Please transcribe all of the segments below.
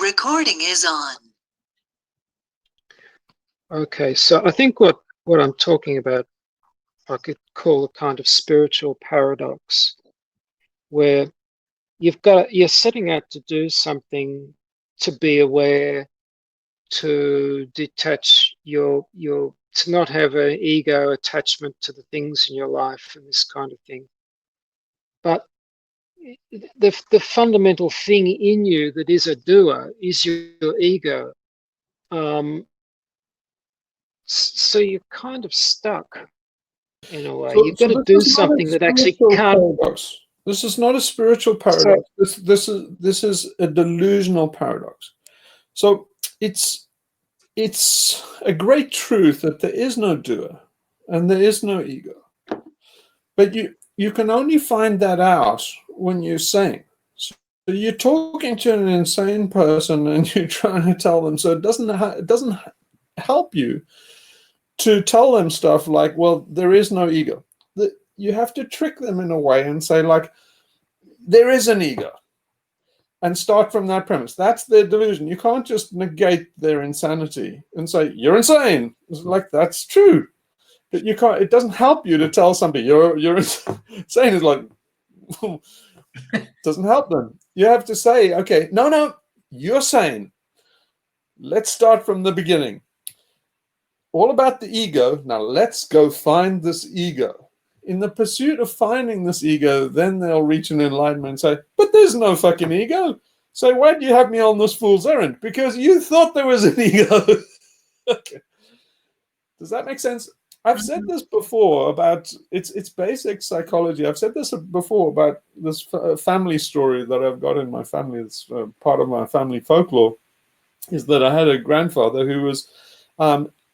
Recording is on. Okay, so I think what I'm talking about, I could call a kind of spiritual paradox, where you're setting out to do something, to be aware, to detach to not have an ego attachment to the things in your life and this kind of thing. But the fundamental thing in you that is a doer is your ego. So you're kind of stuck in a way. You've got to do something that actually can't. Paradox. This is not a spiritual paradox. This is a delusional paradox. So it's a great truth that there is no doer and there is no ego. But you can only find that out when you're sane. So you're talking to an insane person and you're trying to tell them. So it doesn't help you to tell them stuff like, well, there is no ego. You have to trick them in a way and say, like, there is an ego. And start from that premise. That's their delusion. You can't just negate their insanity and say, you're insane. It's like, that's true. But you can't, it doesn't help you to tell somebody you're insane. It's like, doesn't help them. You have to say, okay, no, you're sane. Let's start from the beginning. All about the ego. Now let's go find this ego. In the pursuit of finding this ego, then they'll reach an enlightenment and say, but there's no fucking ego. So why do you have me on this fool's errand? Because you thought there was an ego. Okay. Does that make sense? I've said this before about, it's basic psychology. I've said this before about this family story that I've got in my family. It's part of my family folklore, is that I had a grandfather who was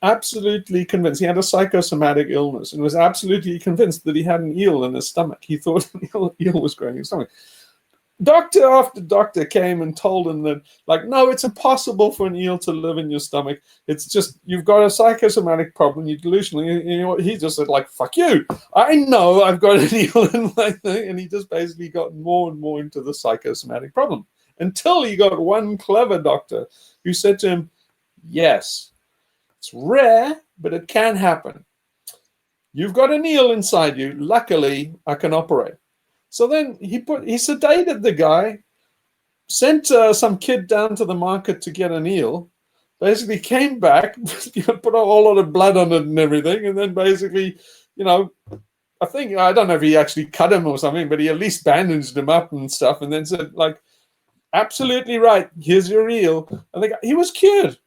absolutely convinced. He had a psychosomatic illness and was absolutely convinced that he had an eel in his stomach. He thought an eel was growing in his stomach. Doctor after doctor came and told him that, like, no, it's impossible for an eel to live in your stomach. It's just, you've got a psychosomatic problem. You're delusional. You know, he just said, like, fuck you. I know I've got an eel in my thing. And he just basically got more and more into the psychosomatic problem until he got one clever doctor who said to him, yes, it's rare, but it can happen. You've got an eel inside you. Luckily, I can operate. So then he sedated the guy, sent some kid down to the market to get an eel, basically came back, put a whole lot of blood on it and everything, and then basically, you know, I don't know if he actually cut him or something, but he at least bandaged him up and stuff, and then said, like, absolutely right, here's your eel. And he was cured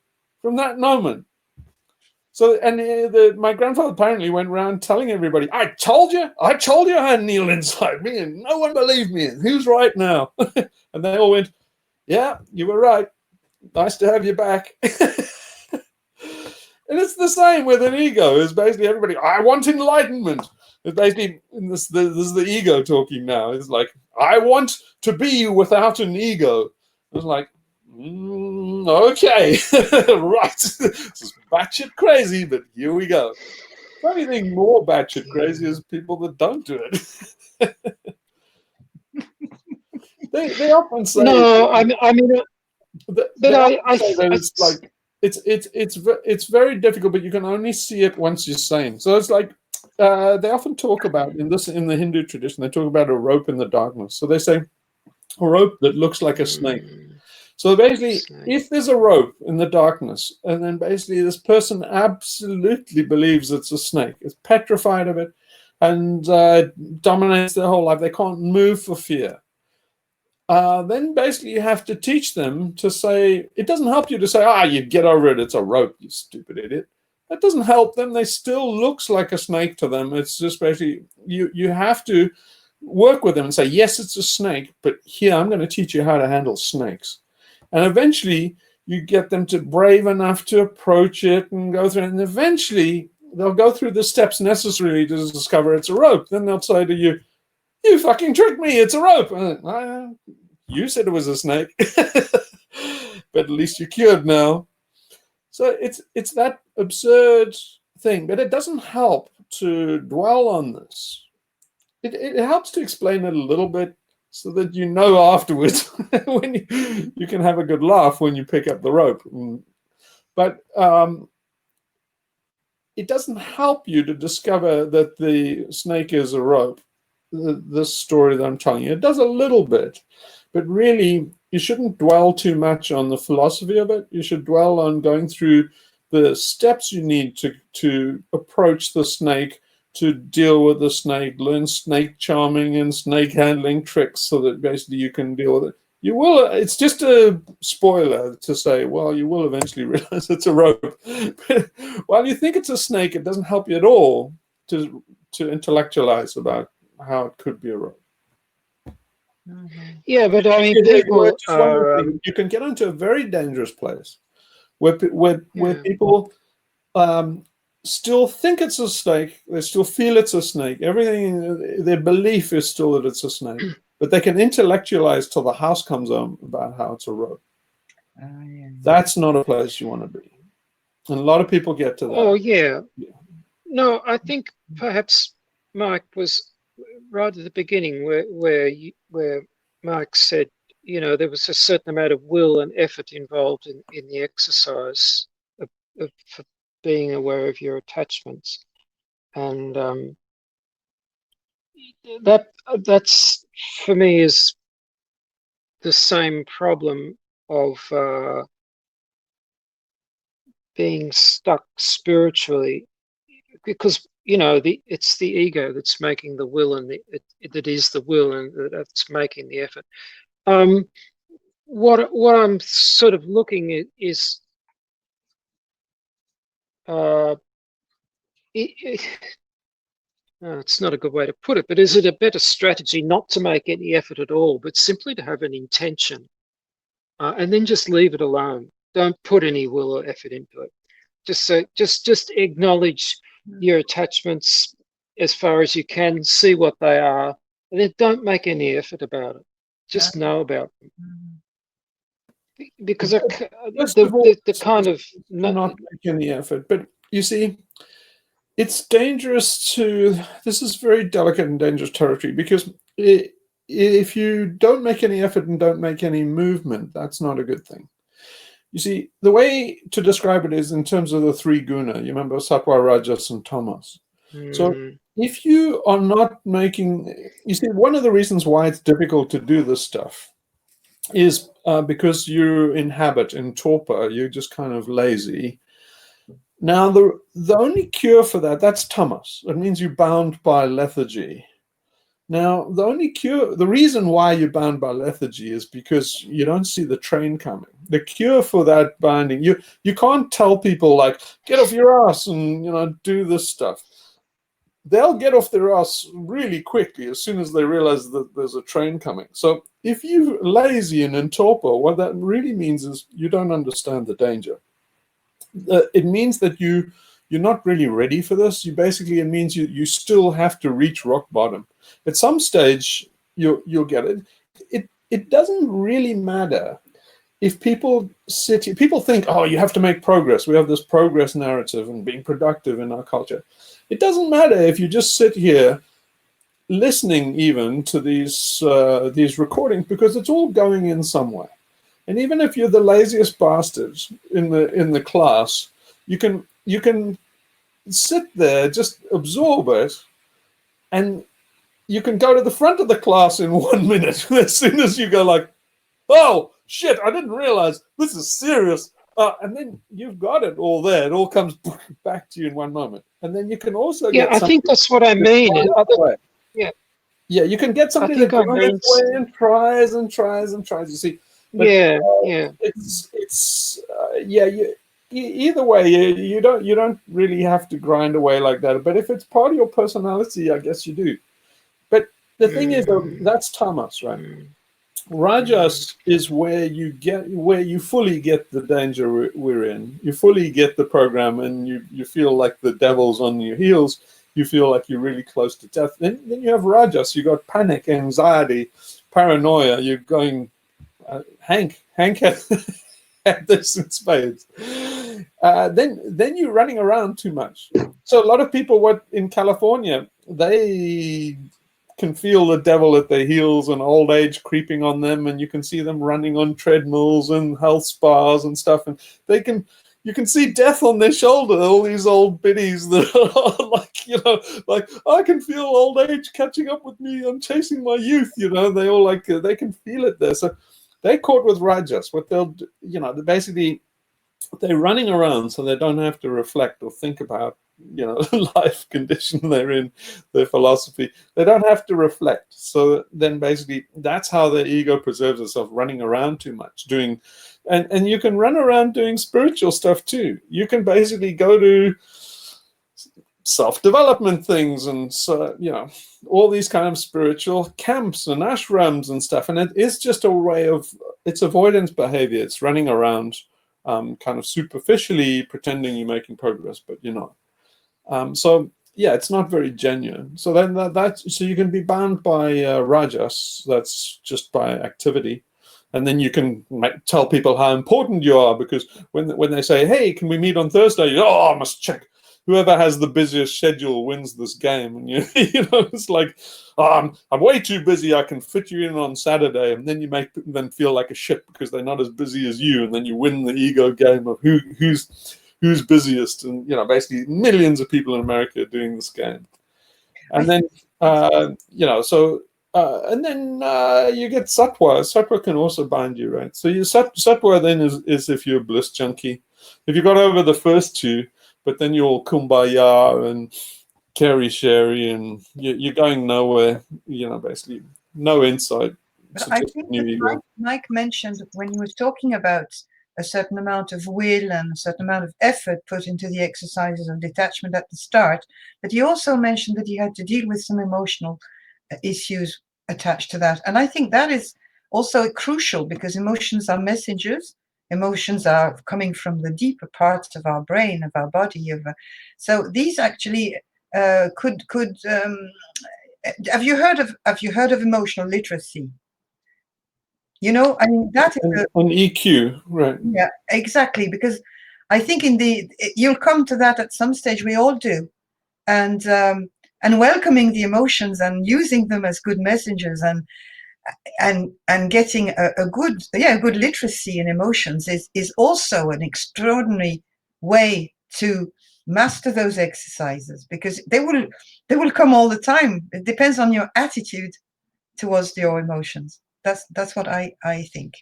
from that moment. So, and my grandfather apparently went around telling everybody, I told you I had an eel inside me, and no one believed me. Who's right now? And they all went, yeah, you were right. Nice to have you back. And it's the same with an ego. It's basically everybody, I want enlightenment. It's basically, this is the ego talking now. It's like, I want to be without an ego. It's like, okay, right. This is batshit crazy, but here we go. The only thing more batshit crazy is people that don't do it. they often say, No, I mean, it's like it's very difficult, but you can only see it once you're sane. So it's like they often talk about in the Hindu tradition. They talk about a rope in the darkness. So they say a rope that looks like a snake. So basically, if there's a rope in the darkness, and then basically this person absolutely believes it's a snake, is petrified of it, and dominates their whole life, they can't move for fear. Then basically you have to teach them to say, it doesn't help you to say, you get over it, it's a rope, you stupid idiot. That doesn't help them. They still looks like a snake to them. It's just basically, you have to work with them and say, yes, it's a snake, but here, I'm going to teach you how to handle snakes. And eventually, you get them to brave enough to approach it and go through it. And eventually, they'll go through the steps necessary to discover it's a rope. Then they'll say to you, you fucking tricked me, it's a rope. You said it was a snake. But at least you're cured now. So it's that absurd thing. But it doesn't help to dwell on this. It helps to explain it a little bit, so that you know afterwards when you can have a good laugh when you pick up the rope. But it doesn't help you to discover that the snake is a rope. This story that I'm telling you, it does a little bit, but really you shouldn't dwell too much on the philosophy of it. You should dwell on going through the steps you need to approach the snake, to deal with the snake, learn snake charming and snake handling tricks so that basically you can deal with it. You will, it's just a spoiler to say, well, you will eventually realize it's a rope. But while you think it's a snake, it doesn't help you at all to intellectualize about how it could be a rope. Yeah, but I mean, people are. You can get into a very dangerous place where people still think it's a snake. They still feel it's a snake. Everything, their belief is still that it's a snake. But they can intellectualize till the house comes home about how it's a rope. That's not a place you want to be. And a lot of people get to that. Oh, yeah. No, I think perhaps Mike was right at the beginning where Mike said, you know, there was a certain amount of will and effort involved in the exercise of for being aware of your attachments. And that's for me is the same problem of being stuck spiritually, because you know it's the ego that's making the will, and that is the will, and that's making the effort. What I'm sort of looking at is it's not a good way to put it, but is it a better strategy not to make any effort at all, but simply to have an intention, and then just leave it alone? Don't put any will or effort into it. Just acknowledge your attachments as far as you can, see what they are, and then don't make any effort about it. Just know about them. Because the kind of not make any effort, but you see, it's dangerous to. This is very delicate and dangerous territory, because if you don't make any effort and don't make any movement, that's not a good thing. You see, the way to describe it is in terms of the three guna. You remember sattva, rajas, and tamas. So if you are not making, you see, one of the reasons why it's difficult to do this stuff is because you inhabit in torpor. You're just kind of lazy. Now, the only cure for that's tamas. It means you're bound by lethargy. Now, the reason why you're bound by lethargy is because you don't see the train coming. The cure for that binding, you can't tell people like, get off your ass and, you know, do this stuff. They'll get off their ass really quickly as soon as they realize that there's a train coming. So if you're lazy and in torpor, what that really means is you don't understand the danger. It means that you're not really ready for this. It means you still have to reach rock bottom. At some stage, you'll get it. It doesn't really matter if people think, oh, you have to make progress. We have this progress narrative and being productive in our culture. It doesn't matter if you just sit here listening even to these recordings, because it's all going in somewhere. And even if you're the laziest bastards in the class, you can sit there, just absorb it, and you can go to the front of the class in 1 minute as soon as you go like, oh, shit, I didn't realize this is serious. And then you've got it all there. It all comes back to you in one moment. And then you can also I think that's what I mean. Yeah, you can get somebody that goes away and tries and tries and tries. You see, but, either way, you don't really have to grind away like that. But if it's part of your personality, I guess you do. But the thing is, that's tamas, right? Rajas is where you fully get the danger we're in. You fully get the program, and you feel like the devil's on your heels. You feel like you're really close to death. Then you have rajas. You got panic, anxiety, paranoia. You're going, Hank had this in spades. Then you're running around too much. So a lot of people, in California, they can feel the devil at their heels and old age creeping on them, and you can see them running on treadmills and health spas and stuff, and you can see death on their shoulder, all these old biddies that are like, I can feel old age catching up with me. I'm chasing my youth, they all they can feel it there. So they're caught with rajas. What they'll do, basically, they're running around so they don't have to reflect or think about, life condition they're in, their philosophy. They don't have to reflect. So then basically that's how their ego preserves itself, running around too much, and you can run around doing spiritual stuff too. You can basically go to self-development things and all these kind of spiritual camps and ashrams and stuff, and it is just a way of, it's avoidance behavior. It's running around kind of superficially pretending you're making progress, but you're not. So yeah, it's not very genuine. So then so you can be bound by rajas. That's just by activity. And then you can tell people how important you are, because when they say, hey, can we meet on Thursday? I must check. Whoever has the busiest schedule wins this game. And it's like, I'm way too busy. I can fit you in on Saturday. And then you make them feel like a shit because they're not as busy as you. And then you win the ego game of who's busiest. And, basically millions of people in America are doing this game. And then, and then you get sattva. Sattva can also bind you, right? So sattva then is if you're a bliss junkie. If you got over the first two, but then you're all kumbaya and carry and you're going nowhere, basically no insight. But I think that Mike mentioned when he was talking about a certain amount of will and a certain amount of effort put into the exercises of detachment at the start, but he also mentioned that he had to deal with some emotional issues attached to that. And I think that is also crucial, because emotions are messengers. Emotions are coming from the deeper parts of our brain, of our body. So these actually could. Have you heard of emotional literacy? I mean, that is on EQ, right? Yeah, exactly. Because I think you'll come to that at some stage. We all do, and welcoming the emotions and using them as good messengers and getting a good literacy in emotions is also an extraordinary way to master those exercises, because they will come all the time. It depends on your attitude towards your emotions. That's what I think.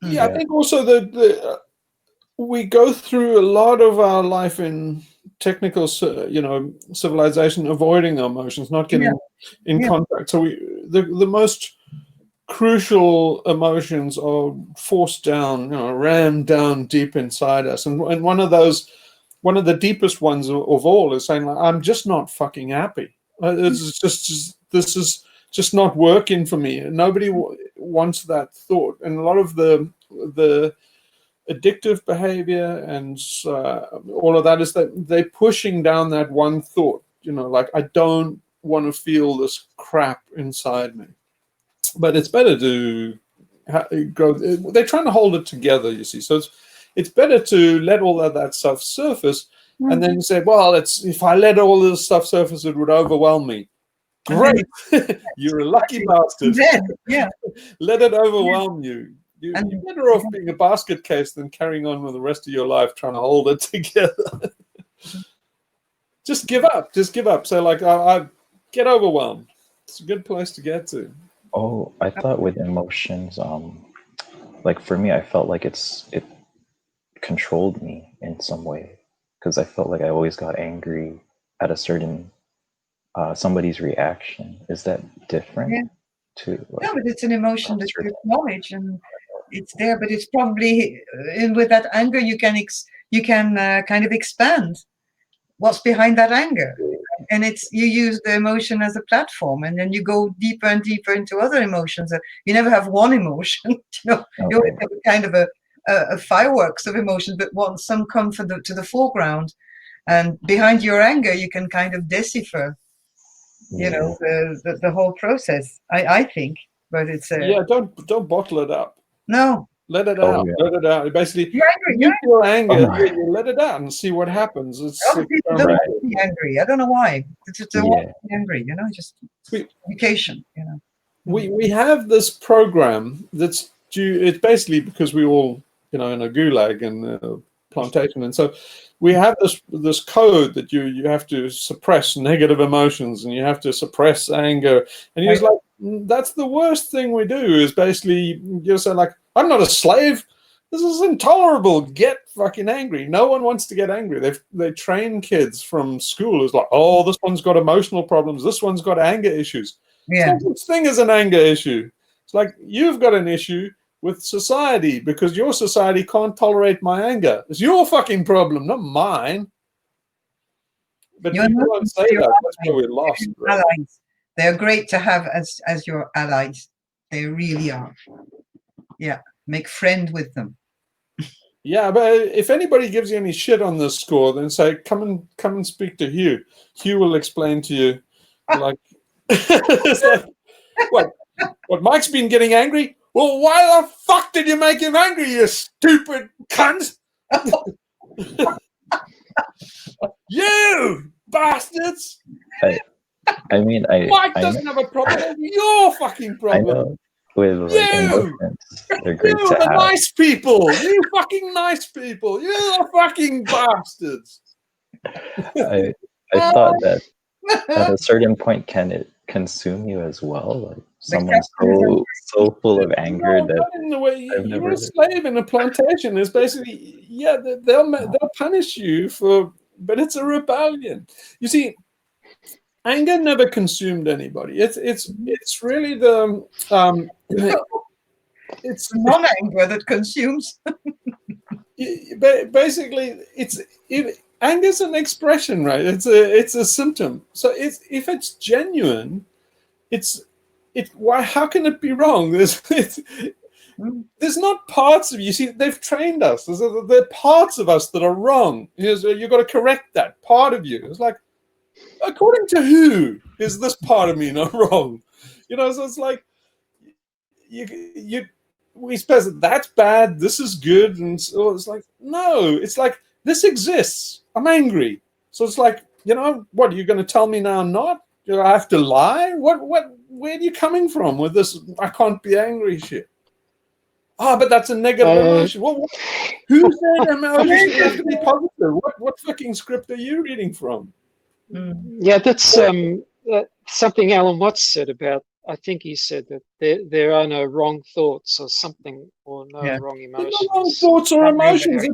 Yeah, I think also that we go through a lot of our life in technical, civilization, avoiding our emotions, not getting in contact. So the most crucial emotions are forced down, rammed down deep inside us. And one of the deepest ones of all is saying, like, I'm just not fucking happy. This is just not working for me. Nobody wants that thought. And a lot of the addictive behavior and all of that is that they're pushing down that one thought, like, I don't want to feel this crap inside me. But it's better to go. They're trying to hold it together, you see. So it's better to let all of that stuff surface, and then you say, well, if I let all this stuff surface, it would overwhelm me. Great, you're a lucky bastard. Yeah, let it overwhelm you. You're better off being a basket case than carrying on with the rest of your life trying to hold it together. Just give up. So, like, I get overwhelmed. It's a good place to get to. Oh, I thought with emotions, like for me, I felt like it controlled me in some way, because I felt like I always got angry at a certain somebody's reaction. Is that different? No, but it's an emotion that you acknowledge, and it's there. But it's probably with that anger you can kind of expand what's behind that anger, and you use the emotion as a platform, and then you go deeper and deeper into other emotions. You never have one emotion, you always have a kind of a fireworks of emotions, but once some come to the foreground, and behind your anger you can kind of decipher the whole process, I think. But it's don't bottle it up. No, Let it Oh, out. yeah. Let it out. Basically, You're angry. if you feel anger, Oh, you let it out and see what happens. Other people don't Right. want to be angry. I don't know why. They want Yeah. to be angry, just We- communication, we have this program that's due. It's basically because we all in a gulag and plantation, and so we have this code that you have to suppress negative emotions and you have to suppress anger, and he's like, that's the worst thing we do is basically you say like, I'm not a slave. This is intolerable. Get fucking angry. No one wants to get angry. They train kids from school. It's like, oh, this one's got emotional problems. This one's got anger issues. Yeah. There's no such thing as an anger issue. It's like you've got an issue with society because your society can't tolerate my anger. It's your fucking problem, not mine. But You're people not don't say your that. That's where allies. we're lost. They're allies. They're great to have as your allies. They really are. Yeah. Make friend with them. Yeah, but if anybody gives you any shit on this score, then say, come and speak to Hugh. Hugh will explain to you, like, it's like, what? Mike's been getting angry. Well, why the fuck did you make him angry, you stupid cunt? You bastards! I mean, Mike doesn't have a problem. It's your fucking I problem. know with like emotions, they're great You, to the have. nice people. You fucking nice people. You the fucking bastards. I thought that at a certain point, can it consume you as well? Like someone's so full of anger No, that not in the way I've you're never. a slave in a plantation. It's basically, yeah, they'll punish you for, but it's a rebellion. You see, anger never consumed anybody. It's really the it's non-anger that consumes. basically anger's an expression, right? It's a symptom. So if it's genuine, why? How can it be wrong? There's not parts of you. See, they've trained us. There are parts of us that are wrong. You've got to correct that part of you. It's like, according to who is this part of me not wrong? So it's like we suppose that's bad, this is good, and so it's like, no, it's like this exists. I'm angry. So it's like, what are you going to tell me now? I'm not? Do I have to lie? Where are you coming from with this I can't be angry shit? But that's a negative emotion. Well, who said emotions have to be positive? What fucking script are you reading from? Yeah, that's something Alan Watts said about, I think he said that there are no wrong thoughts or something, or no wrong emotions. No wrong thoughts or emotions.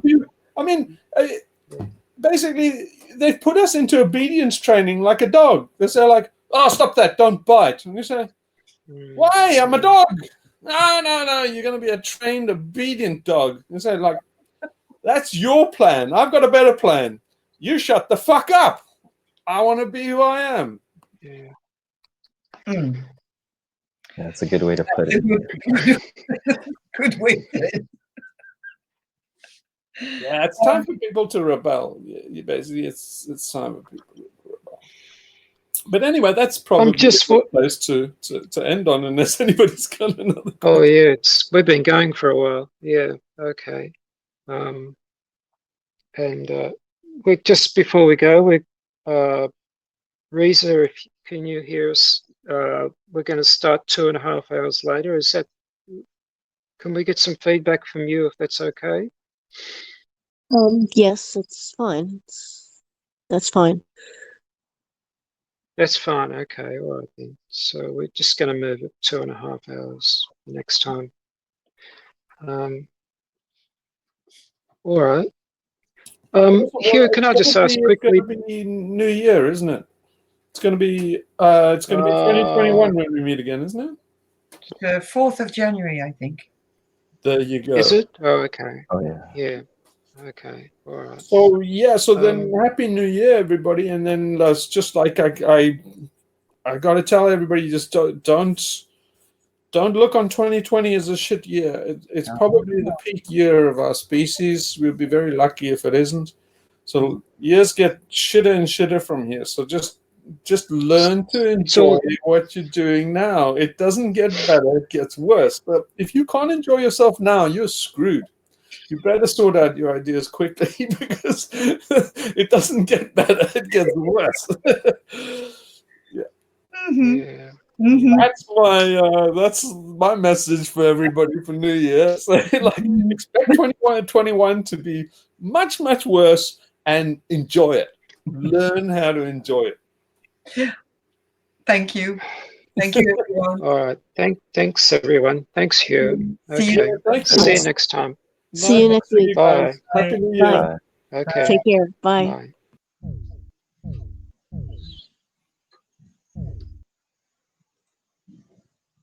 Basically, they've put us into obedience training like a dog. They say like, oh, stop that, don't bite. And you say, why? I'm a dog. No, you're going to be a trained, obedient dog. You say like, that's your plan. I've got a better plan. You shut the fuck up. I want to be who I am. Yeah. Mm. Yeah, that's a good way to put it. Good way to put it. Yeah, it's time for people to rebel. Basically, it's time for people to rebel. But anyway, that's probably just a good place to end on, unless anybody's got another. Oh yeah, we've been going for a while. Yeah, okay. And we just before we go, Reza, can you hear us? We're going to start 2.5 hours later. Can we get some feedback from you if that's okay? Yes, it's fine. That's fine. That's fine. Okay, all right then. So we're just going to move it 2.5 hours next time. All right. Hugh, can I just ask quickly? It's going to be New Year, isn't it? It's going to be 2021 when we meet again, isn't it? The 4th of January, I think. There you go. Is it? Oh, okay. Oh yeah. Yeah. Okay. All right. So yeah. So then, Happy New Year, everybody, and then that's just like I got to tell everybody, just don't look on 2020 as a shit year. It's probably the peak year of our species. We'll be very lucky if it isn't. So years get shitter and shitter from here. So just just learn to enjoy what you're doing now. It doesn't get better, it gets worse. But if you can't enjoy yourself now, you're screwed. You better sort out your ideas quickly because it doesn't get better, it gets worse. Yeah. That's my message for everybody for New Year. So, like, expect 2021 to be much, much worse and enjoy it. Learn how to enjoy it. Thank you. Thank you, everyone. All right. Thanks, everyone. Thanks, Hugh. See you. Okay. See you next time. See you next week. Bye. Happy New Year. Bye. Okay. Take care. Bye. Bye.